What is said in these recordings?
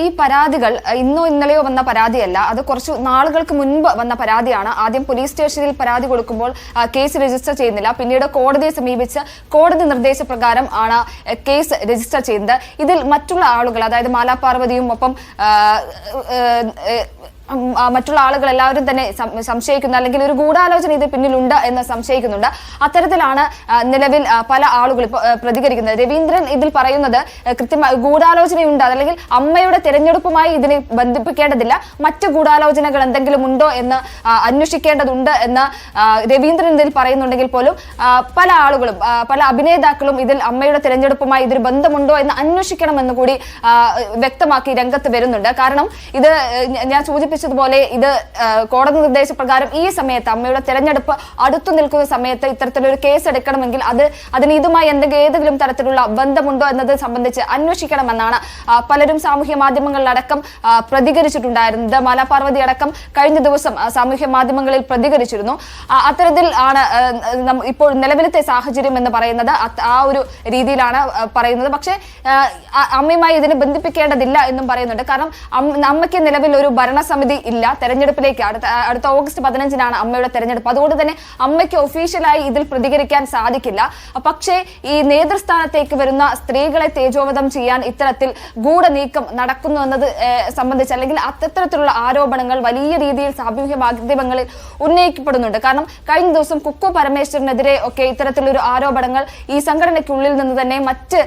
ഈ പരാതികൾ ഇന്നോ ഇന്നലെയോ വന്ന പരാതിയല്ല, അത് കുറച്ചു നാളുകൾക്ക് മുൻപ് വന്ന പരാതിയാണ്. ആദ്യം പോലീസ് സ്റ്റേഷനിൽ പരാതി കൊടുക്കുമ്പോൾ കേസ് രജിസ്റ്റർ ചെയ്യുന്നില്ല. പിന്നീട് കോടതിയെ സമീപിച്ച് കോടതി നിർദ്ദേശപ്രകാരം ആണ് കേസ് രജിസ്റ്റർ ചെയ്യുന്നത്. ഇതിൽ മറ്റുള്ള ആളുകൾ, അതായത് മാലാപാർവതിയും ഒപ്പം മറ്റുള്ള ആളുകൾ എല്ലാവരും തന്നെ സംശയിക്കുന്ന, അല്ലെങ്കിൽ ഒരു ഗൂഢാലോചന ഇത് പിന്നിലുണ്ട് എന്ന് സംശയിക്കുന്നുണ്ട്. അത്തരത്തിലാണ് നിലവിൽ പല ആളുകൾ പ്രതികരിക്കുന്നത്. രവീന്ദ്രൻ ഇതിൽ പറയുന്നത് കൃത്യമായി ഗൂഢാലോചനയുണ്ട്, അല്ലെങ്കിൽ അമ്മയുടെ തെരഞ്ഞെടുപ്പുമായി ഇതിനെ ബന്ധിപ്പിക്കേണ്ടതില്ല, മറ്റു ഗൂഢാലോചനകൾ എന്തെങ്കിലും ഉണ്ടോ എന്ന് അന്വേഷിക്കേണ്ടതുണ്ട് എന്ന് രവീന്ദ്രൻ ഇതിൽ പറയുന്നുണ്ടെങ്കിൽ പോലും പല ആളുകളും, പല അഭിനേതാക്കളും ഇതിൽ അമ്മയുടെ തെരഞ്ഞെടുപ്പുമായി ഇതിന് ബന്ധമുണ്ടോ എന്ന് അന്വേഷിക്കണമെന്ന് കൂടി വ്യക്തമാക്കി രംഗത്ത് വരുന്നുണ്ട്. കാരണം ഇത് ഞാൻ സൂചിപ്പിച്ചതുപോലെ ഇത് കോടതി നിർദ്ദേശപ്രകാരം ഈ സമയത്ത് അമ്മയുടെ തെരഞ്ഞെടുപ്പ് അടുത്തു നിൽക്കുന്ന സമയത്ത് ഇത്തരത്തിലൊരു കേസ് എടുക്കണമെങ്കിൽ അതിന് ഇതുമായി ഏതെങ്കിലും തരത്തിലുള്ള ബന്ധമുണ്ടോ എന്നത് സംബന്ധിച്ച് അന്വേഷിക്കണമെന്നാണ് പലരും സാമൂഹ്യ മാധ്യമങ്ങളിലടക്കം പ്രതികരിച്ചിട്ടുണ്ടായിരുന്നത്. മാലാപാർവതി അടക്കം കഴിഞ്ഞ ദിവസം സാമൂഹ്യ മാധ്യമങ്ങളിൽ പ്രതികരിച്ചിരുന്നു. അത്തരത്തിൽ ആണ് ഇപ്പോൾ നിലവിലത്തെ സാഹചര്യം എന്ന് പറയുന്നത്. ആ ഒരു രീതിയിലാണ് പറയുന്നത്. പക്ഷേ അമ്മയുമായി ഇതിനെ ബന്ധിപ്പിക്കേണ്ടതില്ല എന്നും പറയുന്നുണ്ട്. കാരണം അമ്മയ്ക്ക് നിലവിൽ ഒരു ഭരണസമിതി ഇല്ല. തെരഞ്ഞെടുപ്പിലേക്ക് അടുത്ത ഓഗസ്റ്റ് 15-നാണ് അമ്മയുടെ തെരഞ്ഞെടുപ്പ്. അതുകൊണ്ട് തന്നെ അമ്മയ്ക്ക് ഒഫീഷ്യലായി ഇതിൽ പ്രതികരിക്കാൻ സാധിക്കില്ല. പക്ഷേ ഈ നേതൃസ്ഥാനത്തേക്ക് വരുന്ന സ്ത്രീകളെ തേജോവധം ചെയ്യാൻ ഇത്തരത്തിൽ ഗൂഢനീക്കം നടക്കുന്നു എന്നത് സംബന്ധിച്ച്, അല്ലെങ്കിൽ അത്തരത്തിലുള്ള ആരോപണങ്ങൾ വലിയ രീതിയിൽ സാമൂഹ്യ മാധ്യമങ്ങളിൽ ഉന്നയിക്കപ്പെടുന്നുണ്ട്. കാരണം കഴിഞ്ഞ ദിവസം കുക്കു പരമേശ്വരനെതിരെ ഒക്കെ ഇത്തരത്തിലൊരു ആരോപണങ്ങൾ ഈ സംഘടനയ്ക്കുള്ളിൽ നിന്ന് തന്നെ മറ്റ്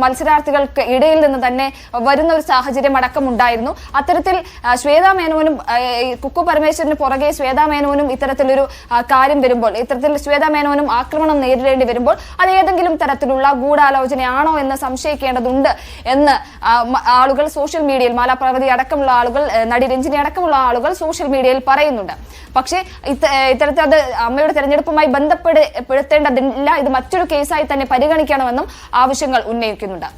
മത്സരാർത്ഥികൾക്ക് ഇടയിൽ നിന്ന് തന്നെ വരുന്ന ഒരു സാഹചര്യം അടക്കമുണ്ടായിരുന്നു. അത്തരത്തിൽ ശ്വേതാ മേനോനും കുക്കു പരമേശ്വരന് പുറകെ ശ്വേതാ മേനോനും ഇത്തരത്തിലൊരു കാര്യം വരുമ്പോൾ, ഇത്തരത്തിൽ ശ്വേതാ മേനോനും ആക്രമണം നേരിടേണ്ടി വരുമ്പോൾ അത് ഏതെങ്കിലും തരത്തിലുള്ള ഗൂഢാലോചനയാണോ എന്ന് സംശയിക്കേണ്ടതുണ്ട് എന്ന് ആളുകൾ സോഷ്യൽ മീഡിയയിൽ, മാലാപാർവതി അടക്കമുള്ള ആളുകൾ, നടി രഞ്ജിനി അടക്കമുള്ള ആളുകൾ സോഷ്യൽ മീഡിയയിൽ പറയുന്നുണ്ട്. പക്ഷേ ഇത്തരത്തിൽ അത് അമ്മയുടെ തെരഞ്ഞെടുപ്പുമായി ബന്ധപ്പെടുത്തേണ്ടതില്ല, ഇത് മറ്റൊരു കേസായി തന്നെ പരിഗണിക്കണമെന്നും ആവശ്യങ്ങൾ ഉന്നയിക്കുന്നുണ്ട്.